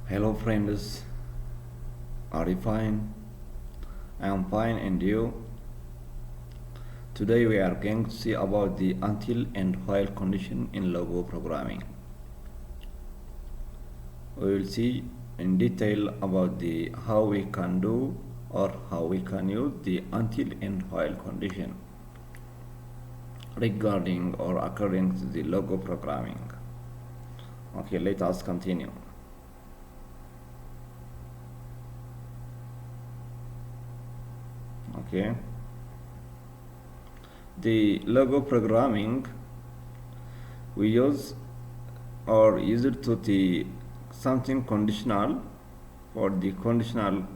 Hello friends, are you fine? I am fine, and you? Today we are going to see about the until and while condition in logo programming. We will see in detail about the how we can do or how we can use the until and while condition regarding or according to the logo programming. Okay, let us continue. Okay, the logo programming we use or use it to the something conditional for the conditional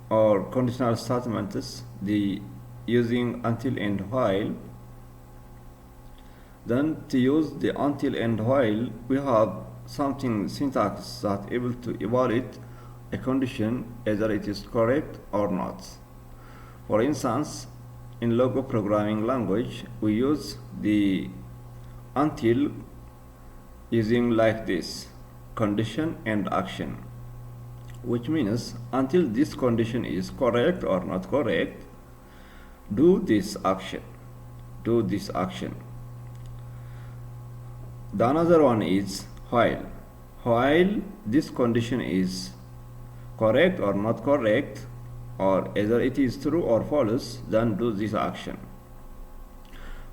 or conditional statements, the using until and while. Then to use the until and while, we have something syntax that able to evaluate a condition either it is correct or not. For instance, in logo programming language, we use the until using like this condition and action, which means until this condition is correct or not correct, do this action. The another one is while this condition is correct or not correct, or either it is true or false, then do this action.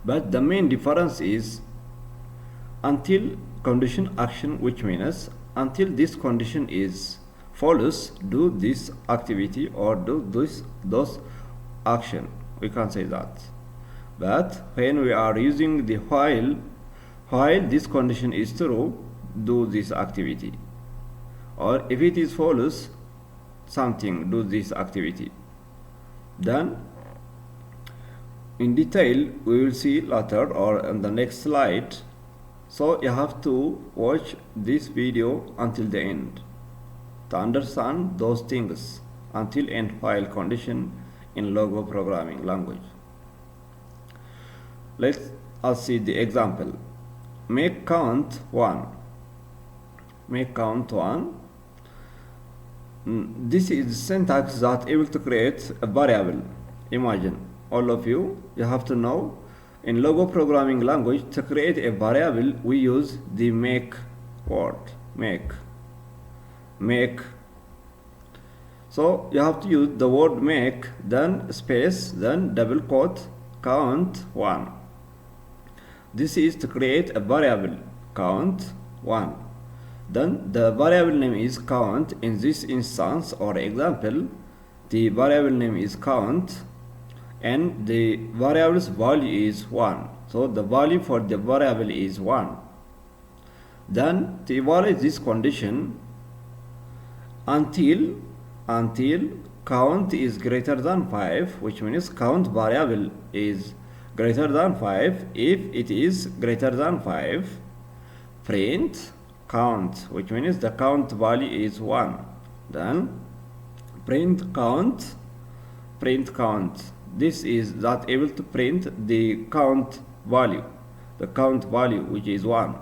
But the main difference is until condition action, which means until this condition is false, do this activity or do those action. We can say that. But when we are using the while this condition is true, do this activity, or if it is false something, do this activity. Then in detail we will see later or in the next slide, so you have to watch this video until the end to understand those things, until and while condition in logo programming language. Let us see the example. Make count 1. This is syntax that able to create a variable. Imagine, all of you have to know in logo programming language, to create a variable we use the make word. Make. So you have to use the word make, then space, then double quote, count 1. This is to create a variable count 1. Then the variable name is count. In this instance or example, the variable name is count and the variable's value is 1. So the value for the variable is 1. Then to evaluate this condition, until count is greater than 5, which means count variable is greater than 5. If it is greater than 5, print count, which means the count value is 1. Then print count. This is that able to print the count value, which is 1.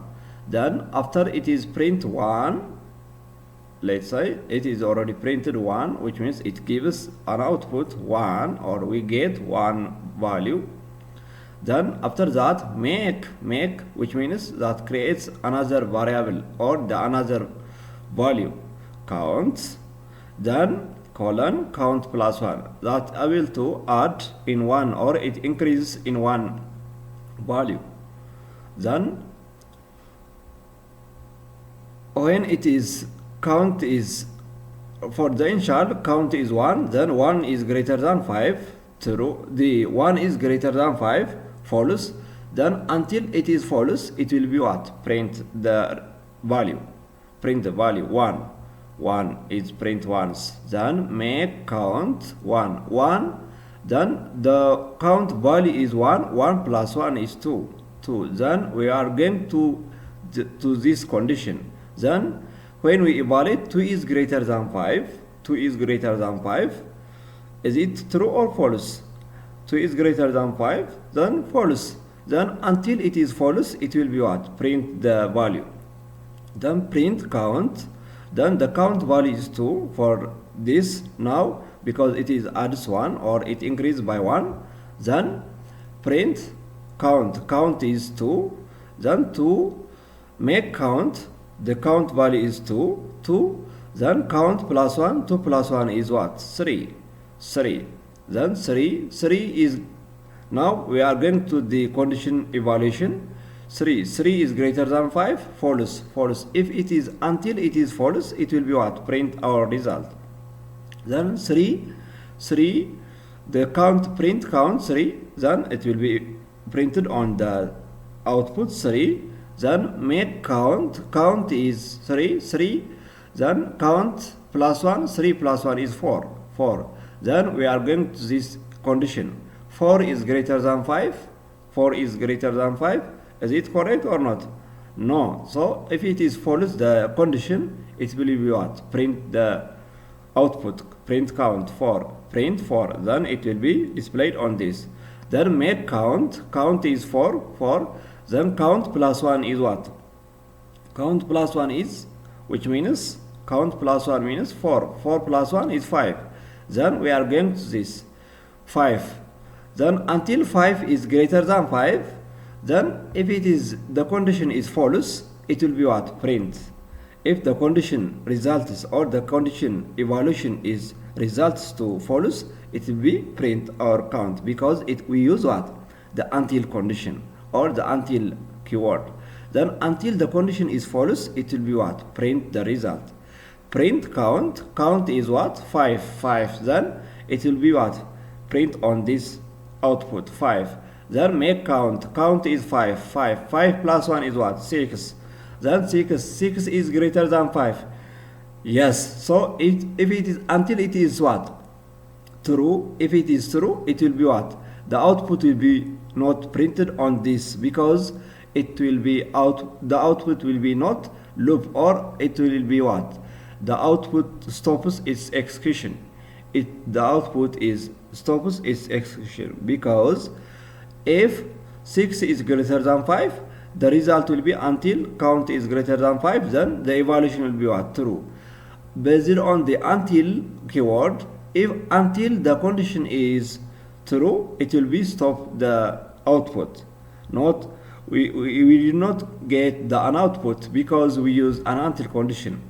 Then after it is print 1, let's say it is already printed 1, which means it gives an output 1, or we get 1 value. Then after that make, which means that creates another variable or the another value, count, then colon count plus 1, that able to add in 1 or it increases in 1 value. Then when it is count is for the initial count is 1, then 1 is greater than 5, true, the 1 is greater than 5, false. Then until it is false, it will be what? Print the value 1 is print once. Then make count 1, then the count value is 1 plus 1 is 2. Then we are going to this condition. Then when we evaluate 2 is greater than 5, is it true or false? 2 is greater than 5, then false. Then until it is false, it will be what? Print the value. Then print count. then the count value is 2 for this now because it is adds 1 or it increased by 1. Then print count is 2. Then to make count, the count value is 2. Then count plus 1, 2 plus 1 is what? 3. Then 3 is, now we are going to the condition evaluation. 3 is greater than 5, false. If it is until it is false, it will be what? Print our result. Then 3, the print count 3, then it will be printed on the output 3. Then make count is 3, then count plus 1, 3 plus 1 is 4. Then we are going to this condition. 4 is greater than 5. Is it correct or not? No. So if it is false, the condition, it will be what? Print the output. Print count 4. Print 4. Then it will be displayed on this. Then make count is 4. Then count plus 1 is what? Count plus 1 is, which means count plus 1 means 4. 4 plus 1 is 5. Then we are going to this 5. Then until 5 is greater than 5, then if it is the condition is false, it will be what? Print. If the condition results or the condition evaluation is results to false, it will be print or count because we use what? The until condition or the until keyword. Then until the condition is false, it will be what? Print the result. Print count is what? 5. Then it will be what? Print on this output 5. Then make count is 5. 5 plus 1 is what? 6. Then 6 is greater than 5. Yes. So if it is until it is what? True. If it is true, it will be what? The output will be not printed on this because it will be the output will be not loop, or it will be what? The output stops its execution. The output is stops its execution because if 6 is greater than 5, the result will be until count is greater than 5, then the evaluation will be what? True. Based on the until keyword, if until the condition is true, it will be stop the output. Not we did not get an output because we use an until condition.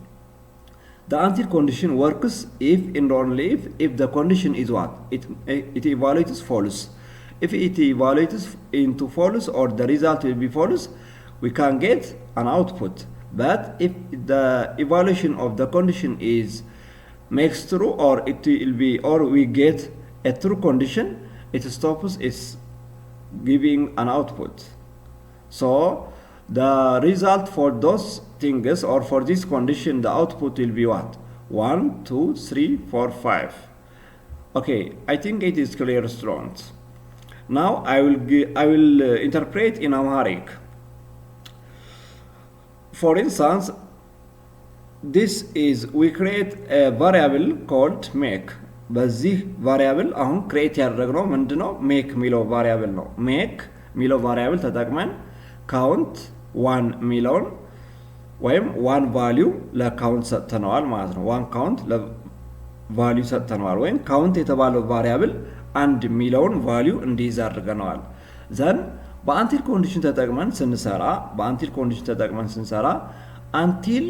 The until condition works if and only if the condition is what? It evaluates false. If it evaluates into false or the result will be false, we can get an output. But if the evaluation of the condition is makes true or it will be, or we get a true condition, it stops its giving an output. So the result for those things or for this condition, the output will be what? 1, 2, 3, 4, 5. Okay, I think it is clear, students. Now I will interpret in Amharic. For instance, this is we create a variable called make. በዚህ ቫሪያብል አሁን ክሬት ያደረግነው ምንድነው? ሜክ ሚለው ቫሪያብል ነው። ሜክ ሚለው ቫሪያብል ተጠቅመን ካውንት 1 ሚለውን ወይም 1 ቫልዩ ለካውንት ሰጥተነዋል ማለት ነው። 1 ካውንት ለቫልዩ ሰጥተነዋል ወይም ካውንት የተባለው ቫሪያብል 1 ሚለውን ቫልዩ እንዲይዝ አድርገነዋል። ዘን በአንቲል ኮንዲሽን ተጠቅመን ስንሰራ አንቲል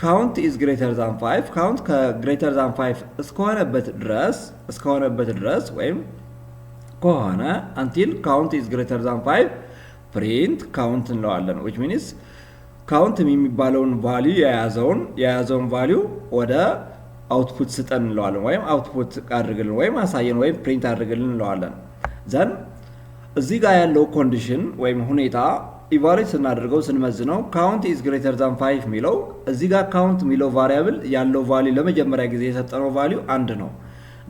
count is greater than 5 count greater than 5 እስከሆነበት ድረስ ወይም ከሆነ until count is greater than 5 print count እንለዋለን which means count የሚባለውን value የያዘውን value ወደ output ስጠን እንለዋለን ወይም output አድርግልን ወይም አሳየን ወይም print አድርግልን እንለዋለን። then እዚህ ጋር ያለው ኮንዲሽን ወይም ሁኔታ ኢቫሉዌት ስናደርገው ስንመዝነው count is greater than 5 ሚለው እዚህ ጋር count ሚለው ቫሪያብል ያለው ቫልዩ ለመጀመሪያ ጊዜ የሰጠነው ቫልዩ 1 ነው።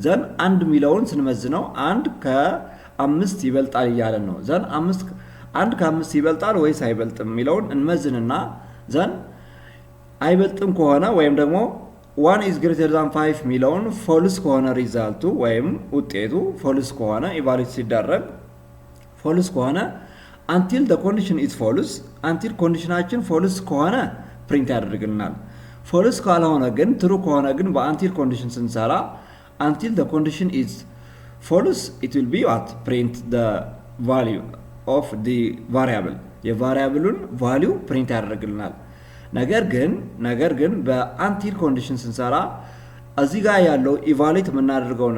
ዘን 1 ሚለውን ስንመዝነው 1 ከ5 ይበልጣል እያለን ነው። ዘን 1 ከ5 ይበልጣል ወይስ አይበልጥም ሚለውን እንመዝንና ዘን አይበልጥም ከሆነ ወይም ደግሞ 1 is greater than 5 ሚለውን ፎልስ ከሆነ ሪዛልቱ ወይም ውጤቱ ፎልስ ከሆነ ኢቫሉዌት ሲደረግ ፎልስ ከሆነ until the condition is false until conditionation false ከሆነ print ያደርግልናል። ፎልስ ካልሆነ ግን ትሩ ከሆነ ግን በአንቲል ኮንዲሽን ስንሰራ until the condition is false it will be what print the value of the variable የቫሪያብሉን ቫልዩ ፕሪንት ያደርግልናል። ነገር ግን በአንቲል ኮንዲሽን ስንሰራ እዚህ ጋር ያለው ኢቫሉዌት የምናደርገው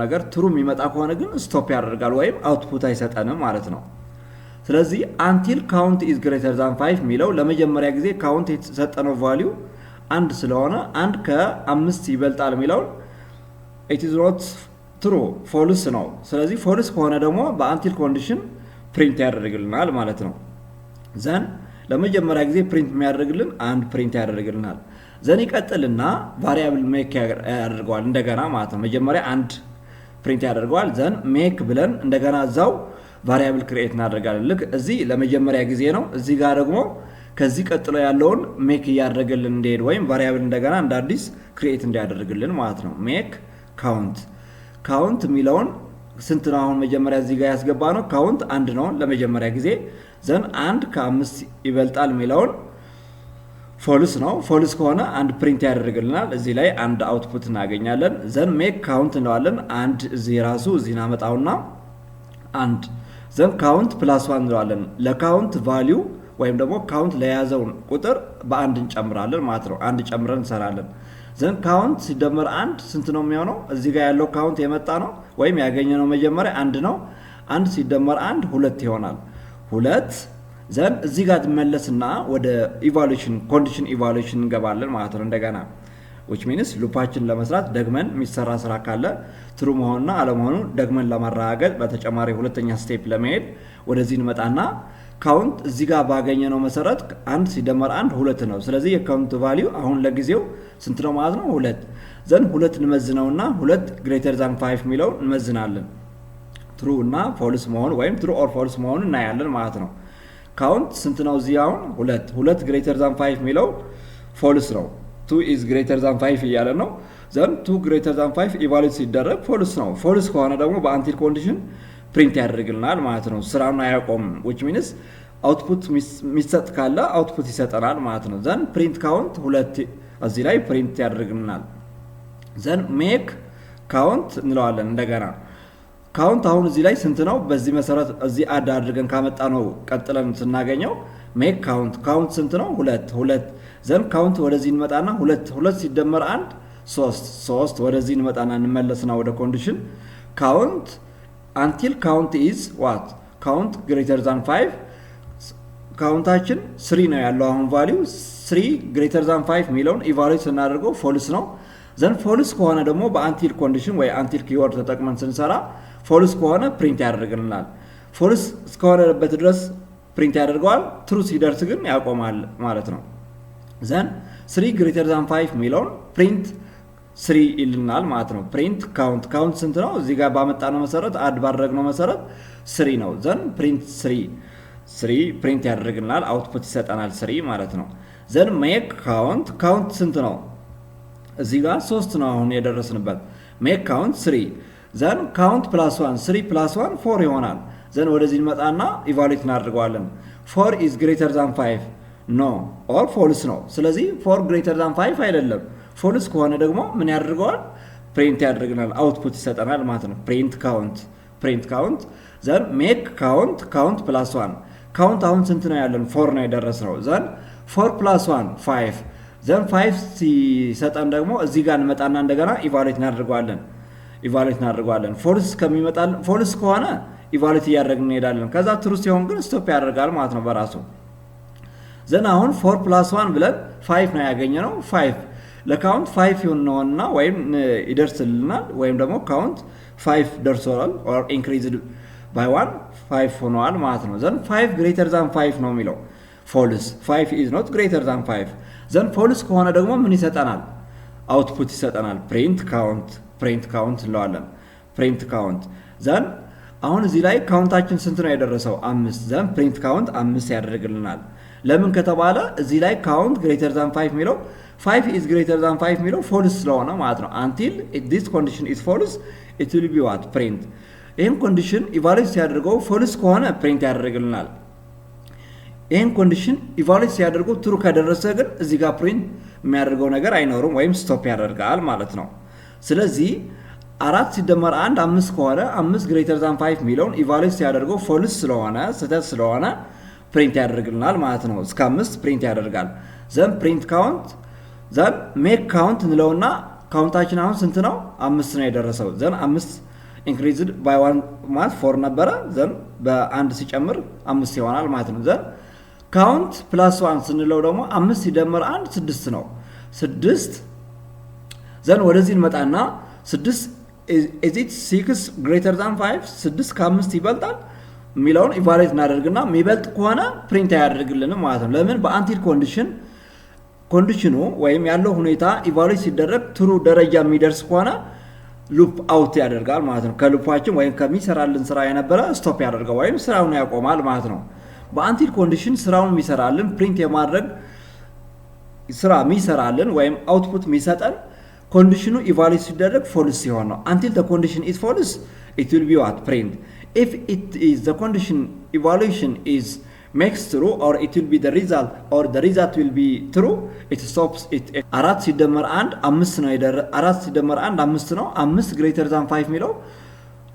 ነገር ትሩ የሚመጣ ከሆነ ግን ስቶፕ ያደርጋል ወይም አውትፑት አይሰጠንም ማለት ነው። ስለዚህ until count is greater than 5 የሚለው ለመጀመሪያ ጊዜ ካውንት የተሰጠነው ቫልዩ አንድ ስለሆነ አንድ ከ5 ይበልጣል የሚለው it is not true false ነው። ስለዚህ false ከሆነ ደግሞ በአንቲል ኮንዲሽን ፕሪንት ያደርግልናል ማለት ነው። ዘን ለመጀመሪያ ጊዜ ፕሪንት የሚያደርግልን አንድ ፕሪንት ያደርግልናል። ዘን ይቀጥልና ቫሪያብል ሜክ ያደርገዋል እንደገና ማለት ነው። መጀመሪያ አንድ ፕሪንት ያደርገዋል። ዘን ሜክ ብለን እንደገና እዛው ቫሪያብል ክሬት እናደርጋለን። ልክ እዚህ ለመጀመሪያ ጊዜ ነው። እዚህ ጋር ደግሞ ከዚህ ቀጥሎ ያለውን ሜክ እያደረገልን እንዲሄድ ወይም ቫሪያብል እንደገና እንደ አዲስ ክሬት እንዲያደርግልን ማለት ነው። ሜክ ካውንት የሚለውን ስንት ነው? አሁን መጀመሪያ እዚህ ጋር ያስገባ ነው ካውንት አንድ ነው ለመጀመሪያ ጊዜ። ዘን አንድ ከ5 ይበልጣል የሚለውን ፎልስ ነው። ፎልስ ከሆነ አንድ ፕሪንት ያደርግልናል። እዚህ ላይ አንድ አውትፑት እናገኛለን። ዘን ሜክ ካውንት እንለዋለን። አንድ እዚህ ራሱ እዚህ እናመጣውና አንድ ዘን ካውንት ፕላስ 1 እንለዋለን። ለካውንት ቫልዩ ወይም ደግሞ ካውንት ለያዘውን ቁጥር በአንድ እንጨምራለን ማለት ነው። አንድ ጨምረን እንሰራለን። ዘን ካውንት ሲደመር አንድ ስንት ነው የሚሆነው? እዚህ ጋር ያለው ካውንት የመጣ ነው ወይም ያገኘነው መጀመሪያ አንድ ነው። አንድ ሲደመር አንድ ሁለት ይሆናል። ሁለት ዘን እዚህ ጋር ትመለስና ወደ ኢቫሉዌሽን ኮንዲሽን ኢቫሉዌሽን እንገባለን ማለት ነው እንደገና which means ሉፓችን ለመስራት ደግመን የሚሰራ ስራ ካለ ትሩ መሆንና አለመሆኑ ደግመን ለማረጋገጥ በተጨማሪ ሁለተኛ ስቴፕ ለመሄድ ወደዚህ እንመጣና ካውንት እዚህ ጋር ባገኘነው መሰረት አንድ ሲደመር አንድ ሁለት ነው። ስለዚህ የካውንት ቫልዩ አሁን ለጊዜው ስንት ነው ማለት ነው? ሁለት። ዘን ሁለት እንመዝነውና ሁለት ግሬተር ዛን 5 የሚለው እንመዝናለን። ትሩ እና ፎልስ መሆኑ ወይም ትሩ ኦር ፎልስ መሆኑ እናያለን ማለት ነው። ካውንት ስንት ነው? እዚህ አሁን ሁለት ግሬተር ዛን 5 የሚለው ፎልስ ነው። 2 is greater than 5 እያለ ነው። ዘን 2 greater than 5 ኢቫሉዌት ሲደረግ ፎልስ ነው። ፎልስ ከሆነ ደግሞ በአንቲል ኮንዲሽን ፕሪንት ያደርግልናል ማለት ነው። ስራውን አያቆምም። which means አውትፑት የሚሰጥ ካለ አውትፑት ይሰጠናል ማለት ነው። ዘን ፕሪንት ካውንት ሁለት እዚህ ላይ ፕሪንት ያደርግልናል። ዘን ሜክ ካውንት እንለዋለን እንደገና ካውንት አሁን እዚህ ላይ ስንት ነው? በዚህ መሰረት እዚህ አድ አድርገን ካመጣ ነው ቀጥለን ስናገኘው ሜክ ካውንት ስንት ነው? ሁለት ዘን ካውንት ወደዚህ እንመጣና ሁለት ሲደመር አንድ ሶስት ወደዚህ እንመጣና እንመለስና ወደ ኮንዲሽን ካውንት until count is what count greater than 5 ካውንታችን 3 ነው ያለው አሁን ቫልዩ 3 greater than 5 ሚለውን ኢቫሉዌት ስናደርገው ፎልስ ነው። ዘን ፎልስ ከሆነ ደግሞ በአንቲል ኮንዲሽን ወይ አንቲል ኪወርድ ተጠቅመን ስንሰራ ፎልስ ከሆነ ፕሪንት ያደርግልናል። ፎልስ እስከሆነበት ድረስ ፕሪንት ያደርገዋል። ትሩ ሲደርስ ግን ያቆማል ማለት ነው። ዘን 3 greater than 5 ሚለውን ፕሪንት 3 ይልናል ማለት ነው። ፕሪንት ካውንት ስንት ነው? እዚህ ጋር ባመጣነው መሰረት አድ ባደረግነው መሰረት 3 ነው። ዘን ፕሪንት 3 ፕሪንት ያደርግልናል። አውትፑት ይሰጠናል 3 ማለት ነው። ዘን ሜክ ካውንት ስንት ነው? እዚህ ጋር 3 ነው አሁን የደረስንበት። ሜክ ካውንት 3 ዘን ካውንት ፕላስ 1 3 ፕላስ 1 4 ይሆናል። ዘን ወደዚህ እንመጣና ኢቫሉዌት እናደርገዋለን። 4 is greater than 5 ኖ ኦር ፎልስ ነው። ስለዚህ 4 greater than 5 አይደለም። ፎልስ ከሆነ ደግሞ ምን ያደርገዋል? ፕሪንት ያደርግናል። አውትፑት ይሰጠናል ማለት ነው። ፕሪንት ካውንት ዘን ሜክ ካውንት ፕላስ 1 ካውንት አሁን ስንት ነው ያለን? 4 ነው የደረስነው። ዘን 4 ፕላስ 1 5 ዘን 5 ሲሰጠን ደግሞ እዚህ ጋር እንመጣና እንደገና ኢቫሉዌት እናደርገዋለን። ፎልስ ከሆነ ኢቫሉዌት እያደረግን እንሄዳለን። ከዛ ትሩ ሲሆን ግን ስቶፕ ያደርጋል ማለት ነው በራሱ። ዘን አሁን 4 ፕላስ 1 ብለን 5 ነው ያገኘነው። 5 ለካውንት 5 ይሆንና ወይም ይደርስልናል ወይም ደግሞ ካውንት 5 ደርሷል ኦር ኢንክሪዝድ ባይ 1 5 ሆኗል ማለት ነው። ዘን 5 greater than 5 ነው የሚለው ፎልስ 5 is not greater than 5 ዘን ፎልስ ከሆነ ደግሞ ምን ይሰጠናል? አውትፑት ይሰጠናል። ፕሪንት ካውንት እንለዋለን። ፕሪንት ካውንት ዘን አሁን እዚህ ላይ ካውንታችን ስንት ነው የደረሰው? 5 ዘን ፕሪንት ካውንት 5 ያደርግልናል። ለምን ከተባለ እዚህ ላይ ካውንት greater than 5 የሚለው 5 is greater than 5 የሚለው ፎልስ ስለሆነ ማለት ነው። until this condition is false it will be what print ይህን ኮንዲሽን ኢቫሉዌት ሲያደርገው ፎልስ ከሆነ ፕሪንት ያደርግልናል። ይሄን ኮንዲሽን ኢቫሉዌት ሲያደርጉ ትሩ ከደረሰ ግን እዚህ ጋር ፕሪንት የሚያደርገው ነገር አይኖርም ወይም ስቶፕ ያደርጋል ማለት ነው። ስለዚህ 4 ሲደመር 1 5 ከሆነ 5 ግሬተር ዛን 5 ሚለውን ኢቫሉዌት ሲያደርገው ፎልስ ስለሆነ ስህተት ስለሆነ ፕሪንት ያደርግልናል ማለት ነው። እስከ 5 ፕሪንት ያደርጋል። ዘን ፕሪንት ካውንት ዘን ሜክ ካውንት እንለውና ካውንታችን አሁን ስንት ነው? 5 ነው የደረሰው። ዘን 5 ኢንክሪዝድ ባይ 1 ማለት 4 ነበረ። ዘን በአንድ ሲጨምር 5 ይሆናል ማለት ነው። ዘን ካውንት ፕላስ 1 ስንለው ደግሞ 5 ሲደመር 1 6 ነው። 6 ዘን ወደዚህ እንመጣና 6 is it 6 greater than 5 6 ከ5 ይበልጣል የሚለውን ኢቫሉዌት እናደርግና የሚበልጥ ከሆነ ፕሪንት አያደርግልንም ማለት ነው። ለምን? በአንቲል ኮንዲሽኑ ወይም ያለው ሁኔታ ኢቫሉዌት ሲደረግ ትሩ ደረጃ የሚደርስ ከሆነ ሉፕ አውት ያደርጋል ማለት ነው። ከሉፓችን ወይም ከሚሰራልን ስራ የነበረ ስቶፕ ያደርጋል ወይም ስራውን ያቆማል ማለት ነው። በአንቲል ኮንዲሽን ስራውን የሚሰራልን ፕሪንት የማድረግ ስራ የሚሰራልን ወይም አውትፑት የሚሰጠን ኮንዲሽኑ ኢቫሉዌት ሲደረግ ፎልስ ሲሆን ነው። until the condition is false it will be what print. If it is the condition evaluation is makes true or it will be the result or the result will be true it stops it. 4 ሲደመር 1 5 ነው 4 ሲደመር 1 5 ነው። 5 greater than 5 ሚለው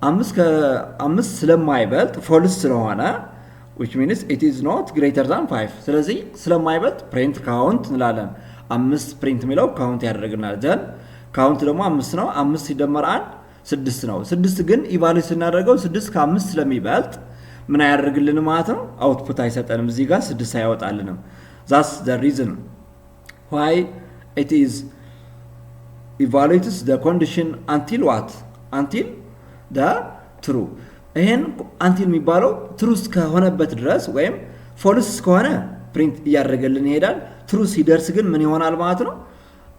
5 ከ5 ስለማይበልጥ ፎልስ ስለሆነ which means it is not greater than 5 ስለዚህ ስለማይበልጥ print count እንላለን። 5 ፕሪንት ሚለው ካውንት ያደርግናል። ዘን ካውንት ደግሞ 5 ነው። 5 ሲደመር 1 6 ነው። 6 ግን ኢቫሉዌት ስናደርገው 6 ከ5 ስለሚበልጥ ምን አያደርግልንም ማለት ነው? አውትፑት አይሰጠንም። እዚህ ጋር 6 አይወጣልንም። that's the reason why it is evaluates the condition until what until the true. ይሄን until የሚባለው true እስከሆነበት ድረስ ወይም false ከሆነ ፕሪንት እያደረገልን ይሄዳል። ትሩ ሲደርስ ግን ምን ይሆናል ማለት ነው?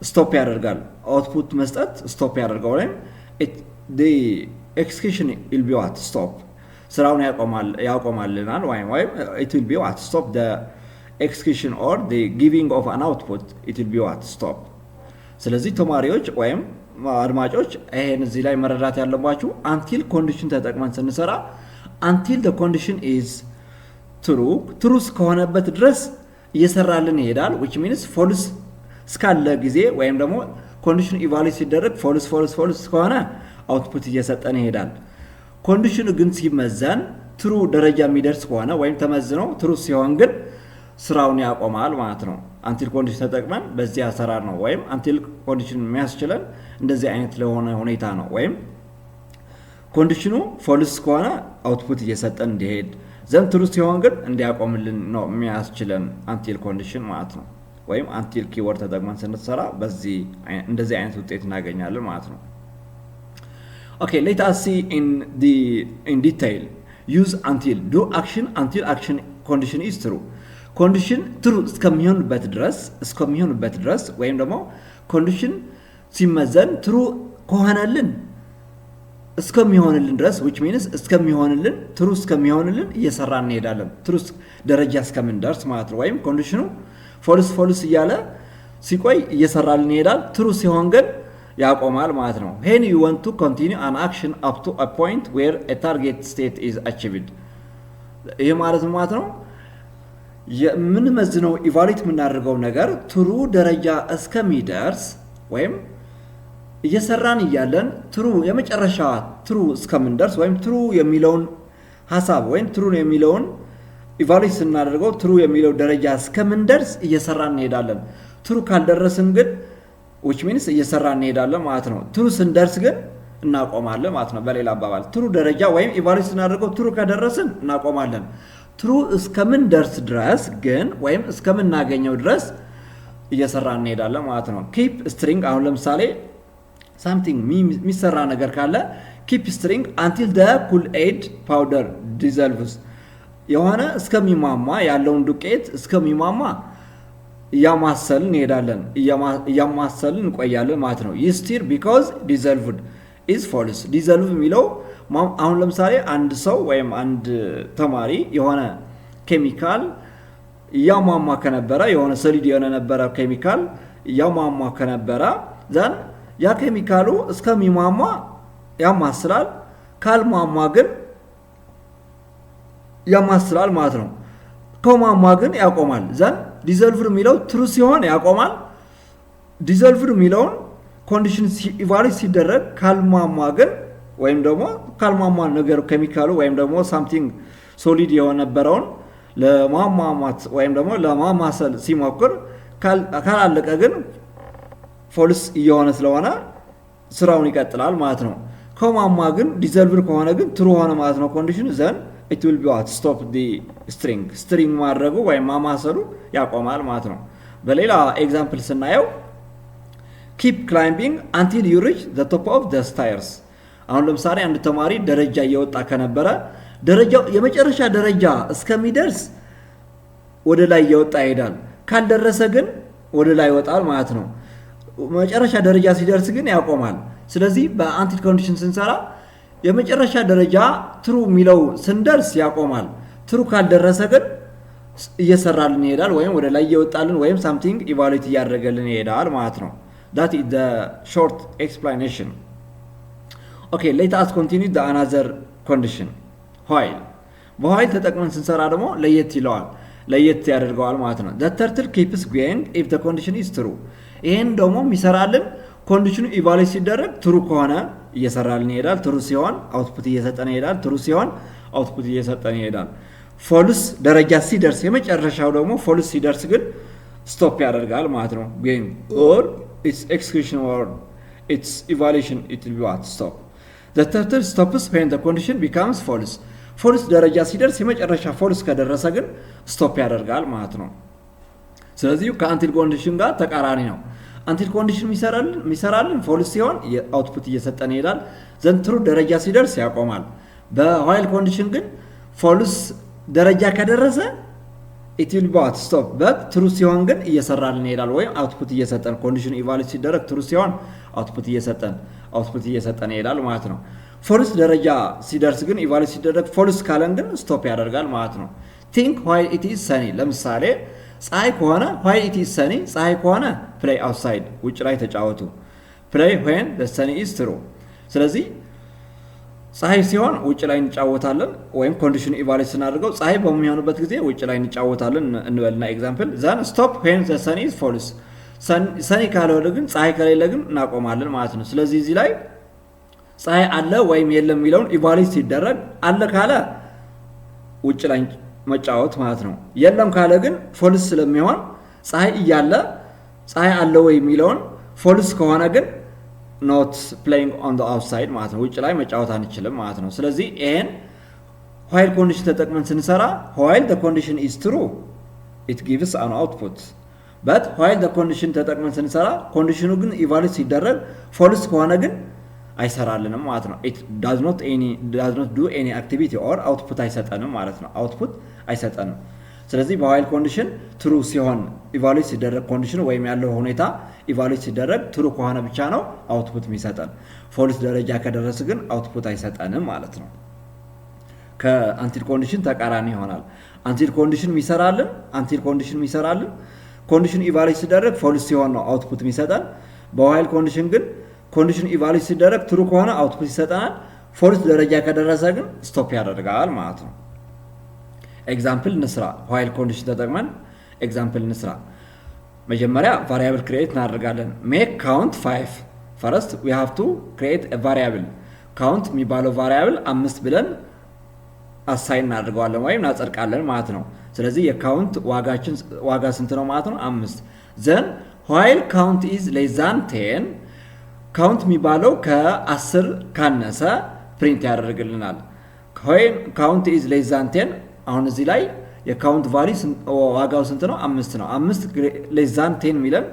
ስቶፕ ያደርጋል። አውትፑት መስጠት ስቶፕ ያደርጋል ወይም the execution will be what stop ስራውን ያቆማልናል ወይም it will be what stop the execution or the giving of an output it will be what stop. ስለዚህ ተማሪዎች ወይም አድማጮች ይሄን እዚህ ላይ መረዳት ያለባችሁ until condition ተጠቅመን ስንሰራ until the condition is true እስከሆነበት ድረስ እየሰራልን ይሄዳል which means false እስካለ ጊዜ ወይም ደግሞ ኮንዲሽኑ ኢቫሉዌት ሲደረግ false ከሆነ አውትፑት እየሰጠን ይሄዳል። ኮንዲሽኑ ግን ሲመዘን ትሩ ደረጃ የሚደርስ ከሆነ ወይም ተመዝነው ትሩ ሲሆን ግን ስራውን ያቆማል ማለት ነው። አንቲል ኮንዲሽን ተጠቅመን በዚህ አሰራር ነው ወይም አንቲል ኮንዲሽን የሚያስችለን እንደዚህ አይነት ለሆነ ሁኔታ ነው። ወይም ኮንዲሽኑ false ከሆነ አውትፑት እየሰጠን እንዲሄድ ዘን ትሩ ሲሆን ግን እንዲያቆምልን ነው የሚያስችለን አንቲል ኮንዲሽን ማለት ነው። ወይም አንቲል ኪወርድ ተጠቅመን ስንሰራ በዚህ እንደዚህ አይነት ውጤት እናገኛለን ማለት ነው። Okay, let us see in detail. Use until. Do action until action condition is true. Condition true እስከሚሆንበት ድረስ ወይም ደግሞ ኮንዲሽን ሲመዘን true ከሆነልን እስከሚሆንልን ድረስ which means እስከሚሆንልን true እስከሚሆንልን እየሰራን እንሄዳለን። true ደረጃ እስከምንደርስ ማለት ነው። ወይም ኮንዲሽኑ false እያለ ሲቆይ እየሰራልን ይሄዳል። true ሲሆን ግን ያቆማል ማለት ነው። when you want to continue an action up to a point where a target state is achieved ይሄ ማለት ነው የምንመዝነው ኢቫሉዌት የምናደርገው ነገር ትሩ ደረጃ እስከሚደርስ ወይም እየሰራን እያለን ትሩ የመጨረሻ ትሩ እስከምንደርስ ወይም ትሩ የሚለውን ሐሳብ ወይም ትሩ የሚለውን ኢቫሉዌት ስናደርገው ትሩ የሚለው ደረጃ እስከምንደርስ እየሰራን እንሄዳለን። ትሩ ካልደረስን ግን which means እየሰራን እንሄዳለን ማለት ነው። ትሩ ስንደርስ ግን እናቆማለን ማለት ነው። በሌላ አባባል ትሩ ደረጃ ወይም ኢቫሉዌት ስናደርገው ትሩ ከደረስን እናቆማለን። ትሩ እስከምንደርስ ድረስ ግን ወይም እስከምናገኘው ድረስ እየሰራን እንሄዳለን ማለት ነው። keep string አሁን ለምሳሌ something የሚሰራ ነገር ካለ keep string until the Kool-Aid powder dissolves የሆነ እስከሚማማ ያለውን ዱቄት እስከሚማማ እያማሰልን እንሄዳለን እያማሰልን እንቆያለን ማለት ነው። ይስቲር because dissolved is false dissolve የሚለው አሁን ለምሳሌ አንድ ሰው ወይም አንድ ተማሪ የሆነ ኬሚካል እያማማ ከነበረ የሆነ ሰሊድ የሆነ ነበረ ኬሚካል እያማማ ከነበረ ዘን ያ ኬሚካሉ እስከሚማማ ያማስላል ካልማማ ግን ያማስላል ማለት ነው። ከማማ ግን ያቆማል። ዘን ዲዞልቭድ የሚለው ትሩ ሲሆን ያቆማል። ዲዞልቭድ የሚለውን ኮንዲሽን ኢቫሉዌት ሲደረግ ካልማማ ግን ወይም ደግሞ ካልማማ ነገር ኬሚካሉ ወይም ደግሞ ሳምቲንግ ሶሊድ የነበረውን ለማማማት ወይም ደግሞ ለማማሰል ሲሞክር ካላለቀ ግን ፎልስ እየሆነ ስለሆነ ስራውን ይቀጥላል ማለት ነው። ከማማ ግን ዲዞልቭድ ከሆነ ግን ትሩ ሆነ ማለት ነው ኮንዲሽኑ። ዘን it will be what stop the string ማድረጉ ወይም ማማሰሉ ያቆማል ማለት ነው። በሌላ ኤግዛምፕል ስናየው keep climbing until you reach the top of the stairs። አሁን ለምሳሌ አንድ ተማሪ ደረጃ እየወጣ ከነበረ ደረጃው የመጨረሻ ደረጃ እስከሚደርስ ወደ ላይ እየወጣ ይሄዳል። ካልደረሰ ግን ወደ ላይ ይወጣል ማለት ነው። መጨረሻ ደረጃ ሲደርስ ግን ያቆማል። ስለዚህ በአንቲል ኮንዲሽን ስንሰራ የመጨረሻ ደረጃ ትሩ የሚለው ስንደርስ ያቆማል። ትሩ ካልደረሰ ግን እየሰራልን ይሄዳል ወይም ወደ ላይ እየወጣልን ወይም ሳምቲንግ ኢቫሉዌት እያደረገልን ይሄዳል ማለት ነው። that is the short explanation. okay, let us continue the another condition while በኋይል ተጠቅመን ስንሰራ ደግሞ ለየት ያደርገዋል ማለት ነው። the turtle keeps going if the condition is true። ይሄን ደግሞ የሚሰራልን ኮንዲሽኑ ኢቫሉዌት ሲደረግ ትሩ ከሆነ እየሰራልን ይሄዳል። ትሩ ሲሆን አውትፑት እየሰጠን ይሄዳል። ትሩ ሲሆን አውትፑት እየሰጠን ይሄዳል። ፎልስ ደረጃ ሲደርስ የመጨረሻው ደግሞ ፎልስ ሲደርስ ግን ስቶፕ ያደርጋል ማለት ነው። going or its execution or its evaluation it will be what stop. the turtle stops when the condition becomes false። ፎልስ ደረጃ ሲደርስ የመጨረሻ ፎልስ ከደረሰ ግን ስቶፕ ያደርጋል ማለት ነው። ስለዚህ ከአንቲል ኮንዲሽን ጋር ተቃራኒ ነው። አንቲል ኮንዲሽን የሚሰራልን ፎልስ ሲሆን አውትፑት እየሰጠን ይሄዳል። ዘን ትሩ ደረጃ ሲደርስ ያቆማል። በዋይል ኮንዲሽን ግን ፎልስ ደረጃ ከደረሰ it will be what stop but ትሩ ሲሆን ግን እየሰራልን ይሄዳል ወይም አውትፑት እየሰጠን ኮንዲሽን ኢቫሉዌት ሲደረግ ትሩ ሲሆን አውትፑት እየሰጠን ይሄዳል ማለት ነው። ፎልስ ደረጃ ሲደርስ ግን ኢቫሉዌት ሲደረግ ፎልስ ካለን ግን ስቶፕ ያደርጋል ማለት ነው። think while it is sunny ለምሳሌ ፀሐይ ከሆነ while it is sunny ፀሐይ ከሆነ play outside ውጭ ላይ ተጫወቱ። play when the sun is true። ስለዚህ ፀሐይ ሲሆን ውጭ ላይ እንጫወታለን ወይም ኮንዲሽን ኢቫሉዌት ስናደርገው ፀሐይ በሚሆንበት ጊዜ ውጭ ላይ እንጫወታለን እንበልና ኤግዛምፕል then stop when the sun is false። ሰኒ ካልሆነ ግን ፀሐይ ከሌለ ግን እናቆማለን ማለት ነው። ስለዚህ እዚህ ላይ ፀሐይ አለ ወይም የለም የሚለውን ኢቫሉዌት ሲደረግ አለ ካለ ውጭ ላይ መጫወት ማለት ነው። የለም ካለ ግን ፎልስ ስለሚሆን ፀሐይ እያለ ፀሐይ አለ ወይ የሚለውን ፎልስ ከሆነ ግን not playing on the outside ማለት ነው። ውጭ ላይ መጫወት አንችልም ማለት ነው። ስለዚህ ይሄን while condition ተጠቅመን ስንሰራ while the condition is true it gives an output but while the condition ተጠቅመን ስንሰራ ኮንዲሽኑ ግን ኢቫሉዌት ሲደረግ ፎልስ ከሆነ ግን አይሰራልንም ማለት ነው። it does not do any activity or output አይሰጠንም ማለት ነው። output አይሰጠንም። ስለዚህ በዋይል ኮንዲሽን ትሩ ሲሆን ኢቫሉዌት ሲደረግ ኮንዲሽኑ ወይም ያለው ሁኔታ ኢቫሉዌት ሲደረግ ትሩ ከሆነ ብቻ ነው አውትፑት የሚሰጠን። ፎልስ ደረጃ ከደረስ ግን አውትፑት አይሰጠንም ማለት ነው። ከአንቲል ኮንዲሽን ተቃራኒ ይሆናል። አንቲል ኮንዲሽን የሚሰራልን ኮንዲሽን ኢቫሉዌት ሲደረግ ፎልስ ሲሆን ነው አውትፑት የሚሰጠን። በዋይል ኮንዲሽን ግን ኮንዲሽን ኢቫሉዌት ሲደረግ ትሩ ከሆነ አውትፑት ይሰጠናል። ፎልስ ደረጃ ከደረሰ ግን ስቶፕ ያደርጋል ማለት ነው። ኤግዛምፕል እንስራ። ዋይል ኮንዲሽን ተጠቅመን ኤግዛምፕል እንስራ። መጀመሪያ ቫሪያብል ክሬት እናደርጋለን። ሜክ ካውንት 5 ፈርስት ዊ ሃቭ ቱ ክሬት አ ቫሪያብል። ካውንት የሚባለው ቫሪያብል 5 ብለን አሳይን እናደርገዋለን ወይም እናጸድቃለን ማለት ነው። ስለዚህ የካውንት ዋጋ ስንት ነው ማለት ነው? 5። ዘን ዋይል ካውንት ኢዝ ሌስ ዛን 10 ካውንት የሚባለው ከ10 ካነሰ ፕሪንት ያደርግልናል። ካውንት ኢዝ ሌስ ዛን 10 አሁን እዚህ ላይ የካውንት ቫሊ ዋጋው ስንት ነው? 5 ነው። 5 ሌስ ዛን 10 ሚለን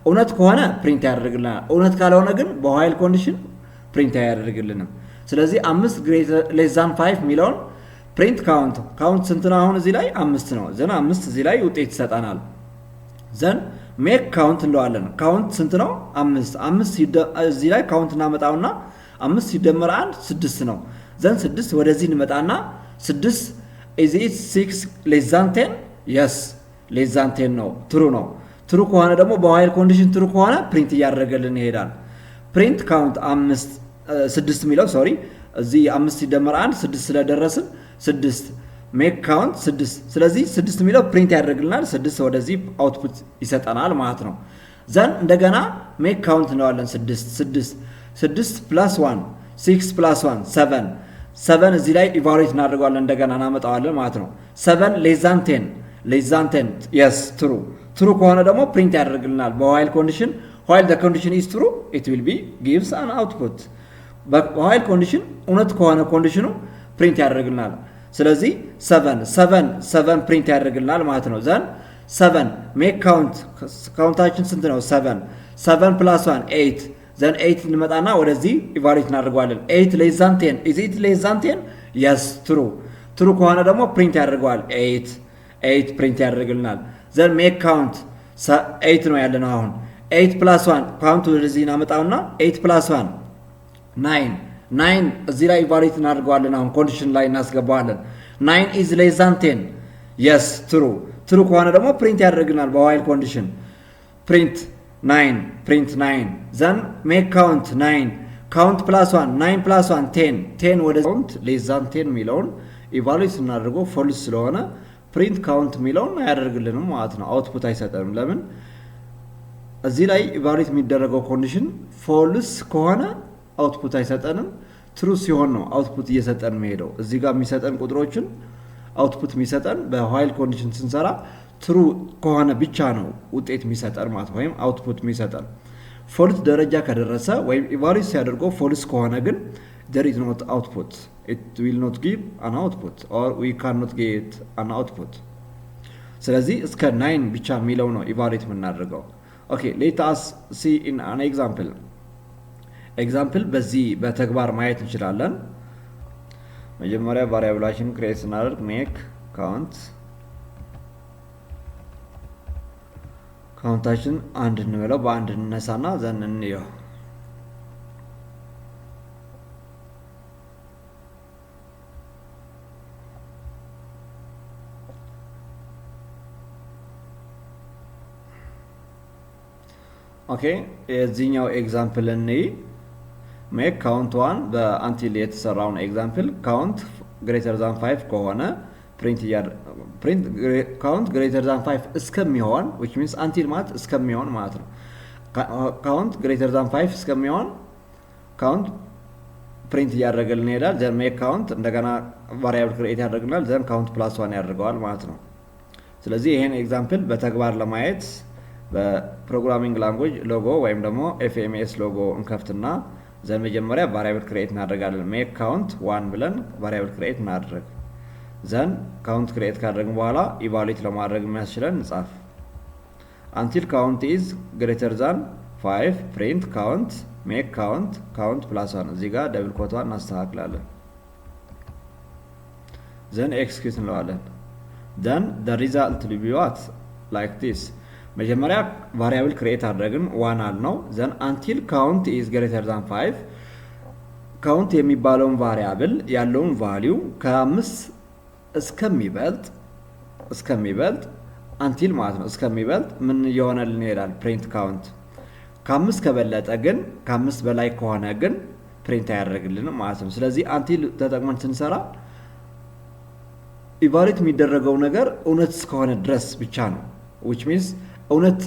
እውነት ከሆነ ፕሪንት ያደርግልናል። እውነት ካልሆነ ግን በዋይል ኮንዲሽን ፕሪንት አያደርግልንም። ስለዚህ 5 ሌስ ዛን 5 ሚለውን ፕሪንት ካውንት ስንት ነው? አሁን እዚህ ላይ 5 ነው። ዘን 5 እዚህ ላይ ውጤት ይሰጣናል። ዘን ሜክ ካውንት እንለዋለን። ካውንት ስንት ነው? 5 እዚህ ላይ ካውንት እናመጣውና 5 ሲደመር 1 6 ነው። ዘን 6 ወደዚህ እንመጣና 6 is it 6 less than 10? yes less than 10 ነው። ትሩ ነው። ትሩ ከሆነ ደግሞ በዋይል ኮንዲሽን ትሩ ከሆነ ፕሪንት እያደረገልን ይሄዳል። ፕሪንት ካውንት 6 ሚለው ሶሪ እዚህ 5 ሲደመር 1 6 ስለደረስን 6 ሜክ ካውንት 6 ስለዚህ 6 የሚለው ፕሪንት ያደርግልናል 6 ወደዚህ አውትፑት ይሰጠናል ማለት ነው። ዘን እንደገና ሜክ ካውንት እንለዋለን 6 ፕላስ 1 6 ፕላስ 1 7 እዚህ ላይ ኢቫሉዌት እናደርገዋለን እንደገና እናመጣዋለን ማለት ነው። 7 ሌዛን 10 የስ ትሩ ከሆነ ደግሞ ፕሪንት ያደርግልናል በዋይል ኮንዲሽን while the condition is true it will be gives an output በዋይል ኮንዲሽን እውነት ከሆነ ኮንዲሽኑ ፕሪንት ያደርግልናል። ስለዚህ 7 ፕሪንት ያደርግልናል ማለት ነው። ዘን 7 ሜክ ካውንታችን ስንት ነው? 7 ፕላስ 1 8 ዘን 8 እንመጣና ወደዚህ ኢቫሉዌት እናደርገዋለን። 8 ሌዛን 10 is it less than 10 yes ትሩ ከሆነ ደግሞ ፕሪንት ያደርገዋል 8 ፕሪንት ያደርግልናል። ዘን ሜክ ካውንት 8 ነው ያለነው አሁን 8 ፕላስ 1 ካውንት ወደዚህ እናመጣውና 8 ፕላስ 1 9 እዚህ ላይ ኢቫሉዌት እናደርገዋለን። አሁን ኮንዲሽን ላይ እናስገባዋለን። 9 is less than 10 yes ትሩ ከሆነ ደግሞ ፕሪንት ያደርግልናል በዋይል ኮንዲሽን ፕሪንት 9 ዘን ሜክ ካውንት 9 ካውንት ፕላስ 1 9 ፕላስ 1 10 ወደ ካውንት ሌስ ዛን 10 የሚለውን ኢቫሉዌት ስናደርገው ፎልስ ስለሆነ ፕሪንት ካውንት የሚለውን አያደርግልንም ማለት ነው። አውትፑት አይሰጠንም። ለምን? እዚህ ላይ ኢቫሉዌት የሚደረገው ኮንዲሽን ፎልስ ከሆነ አውትፑት አይሰጠንም። ትሩ ሲሆን ነው አውትፑት እየሰጠን የሚሄደው። እዚህ ጋር የሚሰጠን ቁጥሮችን አውትፑት የሚሰጠን በዋይል ኮንዲሽን ስንሰራ ትሩ ከሆነ ብቻ ነው ውጤት የሚሰጠን ማለት ወይም አውትፑት የሚሰጠን። ፎልስ ደረጃ ከደረሰ ወይም ኢቫሉዌት ሲያደርገው ፎልስ ከሆነ ግን there is not output, it will not give an output or we cannot get an output። ስለዚህ እስከ 9 ብቻ የሚለው ነው ኢቫሉዌት የምናደርገው። ኦኬ let us see in an ኤግዛምፕል በዚህ በተግባር ማየት እንችላለን። መጀመሪያ ቫሪያብላችን ክሬት ስናደርግ ሜክ ካውንታችን አንድ እንበለው በአንድ እንነሳና ዘን እንየው። ኦኬ የዚህኛው ኤግዛምፕል እንይ። ሜክ ካውንት 1 በአንቲል የተሰራውን ኤግዛምፕል ካውንት ግሬተር ዛን 5 ከሆነ ፕሪንት ካውንት ግሬተር ዛን 5 እስከሚሆን which means አንቲል ማለት እስከሚሆን ማለት ነው። ካውንት ግሬተር ዛን 5 እስከሚሆን ካውንት ፕሪንት እያደረገልን ይሄዳል። ዘን ሜክ ካውንት እንደገና ቫሪያብል ክሬት ያደርግናል። ዘን ካውንት ፕላስ 1 ያደርገዋል ማለት ነው። ስለዚህ ይሄን ኤግዛምፕል በተግባር ለማየት በፕሮግራሚንግ ላንጉዌጅ ሎጎ ወይም ደግሞ ኤፍኤምኤስ ሎጎ እንከፍትና ዘን መጀመሪያ ቫሪያብል ክሬት እናደርጋለን። ሜክ ካውንት 1 ብለን ቫሪያብል ክሬት እናደርግ። ዘን ካውንት ክሬት ካደረግን በኋላ ኢቫሉዌት ለማድረግ የሚያስችለን እንጻፍ። አንቲል ካውንት ኢዝ ግሬተር ዛን 5 ፕሪንት ካውንት ሜክ ካውንት ፕላስ 1 እዚህ ጋር ደብል ኮቷን እናስተካክላለን። ዘን ኤክስኪዩት እንለዋለን። ዘን the result will be what like this መጀመሪያ ቫሪያብል ክሬት አድርገን 1 አልነው። ዘን አንቲል ካውንት ኢዝ ግሬተር ዛን 5 ካውንት የሚባለውን ቫሪያብል ያለውን ቫልዩ ከ5 እስከሚበልጥ አንቲል ማለት ነው እስከሚበልጥ ምን ይሆናልን ይላል ፕሪንት ካውንት። ከ5 ከበለጠ ግን ከ5 በላይ ከሆነ ግን ፕሪንት አያደርግልንም ማለት ነው። ስለዚህ አንቲል ተጠቅመን ስንሰራ ኢቫሉዌት የሚደረገው ነገር እውነት እስከሆነ ድረስ ብቻ ነው which means እውነት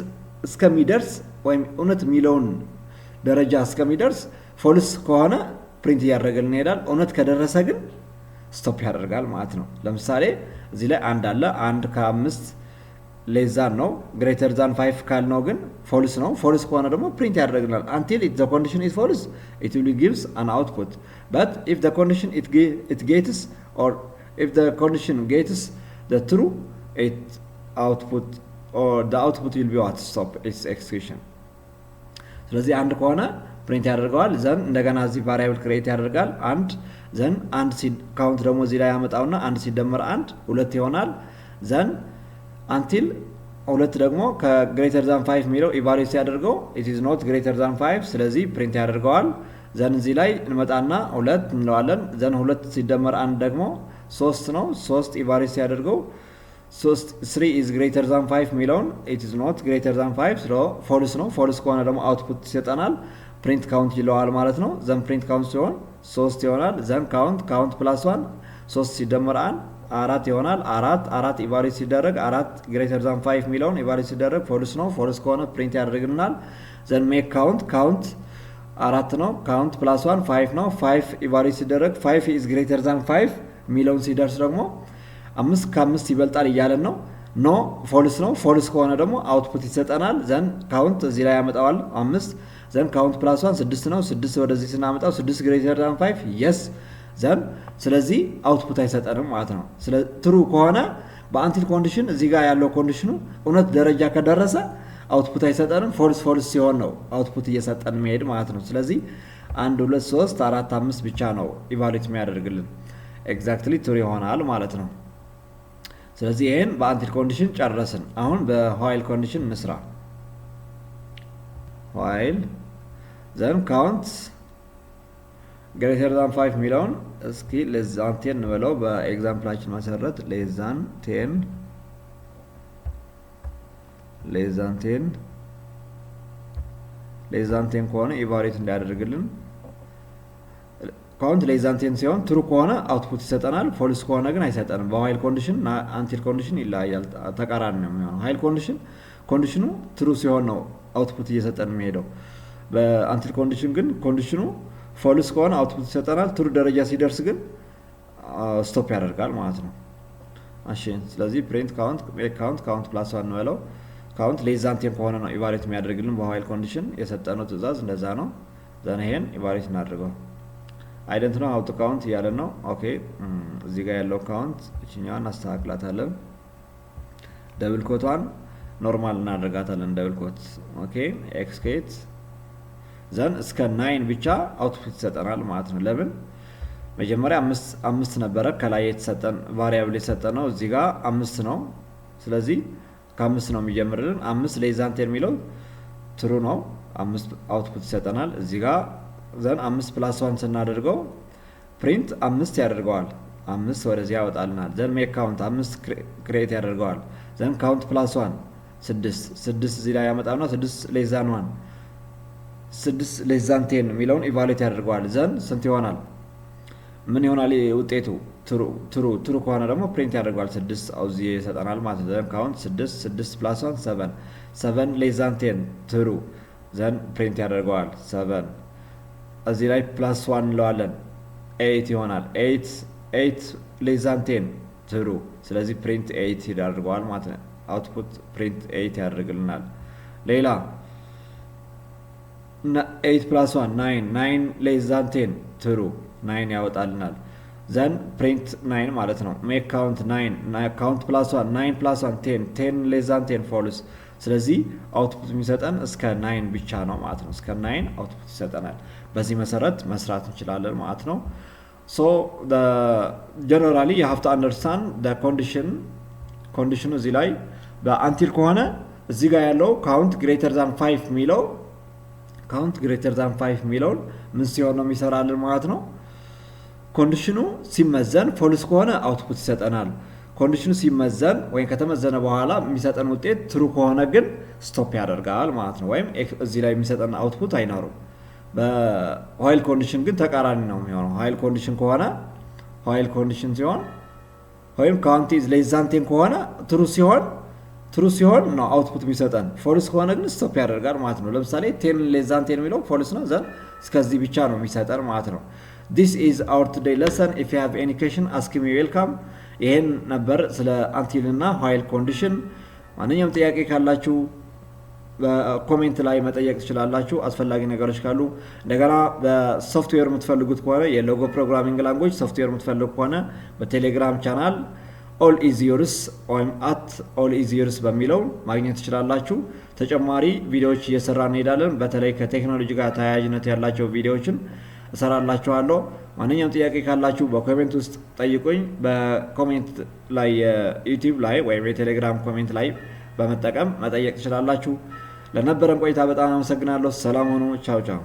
እስከሚደርስ ወይም እውነት የሚለውን ደረጃ እስከሚደርስ ፎልስ ከሆነ ፕሪንት እያደረገልን ይሄዳል። እውነት ከደረሰ ግን ስቶፕ ያደርጋል ማለት ነው። ለምሳሌ እዚህ ላይ አንድ አለ። አንድ ከ5 ሌስ ዛን ነው። ግሬተር ዛን 5 ካልነው ግን ፎልስ ነው። ፎልስ ከሆነ ደግሞ ፕሪንት ያደርግልናል until the condition is false it will gives an output but if the condition it gets or if the condition gets the true it output or the output will be what stop its execution። ስለዚህ አንድ ከሆነ ፕሪንት ያደርገዋል። ዘን እንደገና እዚህ ቫሪያብል ክሬት ያደርጋል አንድ ዘን አንድ ካውንት ደግሞ እዚህ ላይ ያመጣውና አንድ ሲደመር አንድ 2 ይሆናል። ዘን አንቲል 2 ደግሞ ከግሬተር ዛን 5 የሚለው ኢቫሉዌት ሲያደርገው it is not greater than 5 ስለዚህ ፕሪንት ያደርገዋል። ዘን እዚህ ላይ እንመጣና 2 እንለዋለን። ዘን 2 ሲደመር አንድ ደግሞ 3 ነው። 3 ኢቫሉዌት ሲያደርገው 3 is greater than 5 የሚለውን it is not greater than 5 so ፎልስ ነው። ፎልስ ከሆነ ደግሞ አውትፑት ይሰጠናል ፕሪንት ካውንት ይለዋል ማለት ነው። ዘን ፕሪንት ካውንት ሲሆን 3 ይሆናል። ዘን ካውንት ፕላስ 1 3 ሲደመር 1 4 ይሆናል። 4 ኢቫሉዌት ሲደረግ 4 ግሬተር ዛን 5 የሚለውን ኢቫሉዌት ሲደረግ ፎልስ ነው። ፎልስ ከሆነ ፕሪንት ያደርግልናል። ዘን ሜክ ካውንት 4 ነው። ካውንት ፕላስ 1 5 ነው። 5 ኢቫሉዌት ሲደረግ 5 ኢዝ ግሬተር ዛን 5 የሚለውን ሲደርስ ደግሞ 5 ከ5 ይበልጣል እያለን ነው። ኖ ፎልስ ነው። ፎልስ ከሆነ ደግሞ አውትፑት ይሰጠናል። ዘን ካውንት እዚህ ላይ ያመጣዋል 5። ዘን ካውንት ፕላስ 1 6 ነው። 6 ወደዚህ ስናመጣው 6 ግሬተር ዛን 5 የስ ዘን ስለዚህ አውትፑት አይሰጠንም ማለት ነው። ትሩ ከሆነ በአንቲል ኮንዲሽን እዚህ ጋር ያለው ኮንዲሽኑ እውነት ደረጃ ከደረሰ አውትፑት አይሰጠንም። ፎልስ ሲሆን ነው አውትፑት እየሰጠን መሄድ ማለት ነው። ስለዚህ 1 2 3 4 5 ብቻ ነው ኢቫሉዌት የሚያደርግልን ኤግዛክትሊ ትሩ ይሆናል ማለት ነው። ስለዚህ ይሄን በአንቲል ኮንዲሽን ጨረስን። አሁን በዋይል ኮንዲሽን እንስራ። ዋይል ዘን ካውንት ግሬተር ዛን 5 ሚለውን እስኪ ሌስ ዛን 10 እንበለው በኤግዛምፕላችን መሰረት ሌስ ዛን 10 ከሆነ ኢቫሉዌት እንዳያደርግልን ካውንት ሌስ ዛን 10 ሲሆን ትሩ ከሆነ አውትፑት ይሰጠናል። ፎልስ ከሆነ ግን አይሰጠንም። በዋይል ኮንዲሽን እና አንቲል ኮንዲሽን ይለያያል፣ ተቃራኒ ነው የሚሆነው። ዋይል ኮንዲሽኑ ትሩ ሲሆን ነው አውትፑት እየሰጠን የሚሄደው። በአንቲል ኮንዲሽን ግን ኮንዲሽኑ ፎልስ ከሆነ አውትፑት ይሰጠናል። ትሩ ደረጃ ሲደርስ ግን ስቶፕ ያደርጋል ማለት ነው። እሺ ስለዚህ ፕሪንት ካውንት ፕላስ 1 ነው። ካውንት ሌስ ዛን 10 ከሆነ ነው ኢቫሉዌት የሚያደርግልን በዋይል ኮንዲሽን የሰጠነው ትዕዛዝ እንደዛ ነው። ዘን ይሄን ኢቫሉዌት እናድርገው። አይደንት ነው አውቶ ካውንት እያለን ነው። ኦኬ እዚህ ጋር ያለው ካውንት እቺኛዋን እናስተካክላታለን። ደብል ኮቷን ኖርማል እናደርጋታለን። ደብል ኮት ኦኬ ኤክስኬት ዘን እስከ 9 ብቻ አውትፑት ይሰጠናል ማለት ነው። ለምን መጀመሪያ 5 ነበረ ከላይ የተሰጠን ቫሪያብል የተሰጠነው እዚህ ጋር 5 ነው። ስለዚህ ከ5 ነው የሚጀምርልን። 5 ሌስ ዛን 10 የሚለው ትሩ ነው። 5 አውትፑት ይሰጠናል እዚህ ጋር። ዘን 5 ፕላስ 1 ስናደርገው ፕሪንት 5 ያደርገዋል። 5 ወደዚህ ያወጣልናል። ዘን ሜክ ካውንት 5 ክሬት ያደርገዋል። ዘን ካውንት ፕላስ 1 6 እዚህ ላይ ያመጣና 6 ሌስ ዛን 1 6 ሌስ ዛን 10 የሚለውን ኢቫሉዌት ያደርገዋል። ዘን ስንት ይሆናል? ምን ይሆናል ውጤቱ? ትሩ ከሆነ ደግሞ ፕሪንት ያደርገዋል። 6 እዚህ ይሰጠናል ማለት ነው። ዘን ካውንት 6 ፕላስ 1 7 ሌስ ዛን 10 ትሩ። ዘን ፕሪንት ያደርገዋል 7 እዚህ ላይ ፕላስ 1 እንለዋለን 8 ይሆናል። 8 ሌስ ዛን 10 ትሩ። ስለዚህ ፕሪንት 8 ያደርገዋል ማለት ነው። አውትፑት ፕሪንት 8 ያደርግልናል። ሌላ 8 ፕላስ 1 9 ሌስ ዛን 10 ትሩ 9 ያወጣልናል። ዘን ፕሪንት 9 ማለት ነው። ሜክ ካውንት 9 ካውንት ፕላስ 1 9 ፕላስ 1 10 ሌስ ዛን 10 ፎልስ። ስለዚህ አውትፑት የሚሰጠን እስከ 9 ብቻ ነው ማለት ነው። እስከ 9 አውትፑት ይሰጠናል። በዚህ መሰረት መስራት እንችላለን ማለት ነው። ሶ ጀነራሊ you have to understand the condition እዚህ ላይ በአንቲል ከሆነ እዚህ ጋር ያለው ካውንት ግሬተር ዛን 5 የሚለው የሚለውን ምን ሲሆን ነው የሚሰራልን ማለት ነው። ኮንዲሽኑ ሲመዘን ፎልስ ከሆነ አውትፑት ይሰጠናል። ኮንዲሽኑ ሲመዘን ወይም ከተመዘነ በኋላ የሚሰጠን ውጤት ትሩ ከሆነ ግን ስቶፕ ያደርጋል ማለት ነው። ወይም እዚህ ላይ የሚሰጠን አውትፑት አይኖርም። በዋይል ኮንዲሽን ግን ተቃራኒ ነው የሚሆነው። ዋይል ኮንዲሽን ሲሆን ወይም ካውንት ኢዝ ሌስ ዛን 10 ከሆነ ትሩ ሲሆን ነው አውትፑት የሚሰጠን። ፎልስ ከሆነ ግን ስቶፕ ያደርጋል ማለት ነው። ለምሳሌ 10 ሌስ ዛን 10 የሚለው ፎልስ ነው። ዘን እስከዚህ ብቻ ነው የሚሰጠን ማለት ነው። This is our today lesson. If you have any question, ask me. Welcome. ይሄን ነበር ስለ አንቲል እና ዋይል ኮንዲሽን። ማንኛውም ጥያቄ ካላችሁ በኮሜንት ላይ መጠየቅ ትችላላችሁ። አስፈላጊ ነገሮች ካሉ እንደገና በሶፍትዌር የምትፈልጉት ከሆነ የሎጎ ፕሮግራሚንግ ላንጉዌጅ ሶፍትዌር የምትፈልጉ ከሆነ በቴሌግራም ቻናል all is yours ወይም all is yours በሚለው ማግኘት ትችላላችሁ። ተጨማሪ ቪዲዮዎች እየሰራን እንሄዳለን። በተለይ ከቴክኖሎጂ ጋር ተያያዥነት ያላቸው ቪዲዮዎችን እሰራላችኋለሁ። ማንኛውም ጥያቄ ካላችሁ በኮሜንት ውስጥ ጠይቁኝ። በኮሜንት ላይ ዩቲዩብ ላይ ወይም የቴሌግራም ኮሜንት ላይ በመጠቀም መጠየቅ ትችላላችሁ። ለነበረን ቆይታ በጣም አመሰግናለሁ። ሰላም ሁኑ። ቻው ቻው።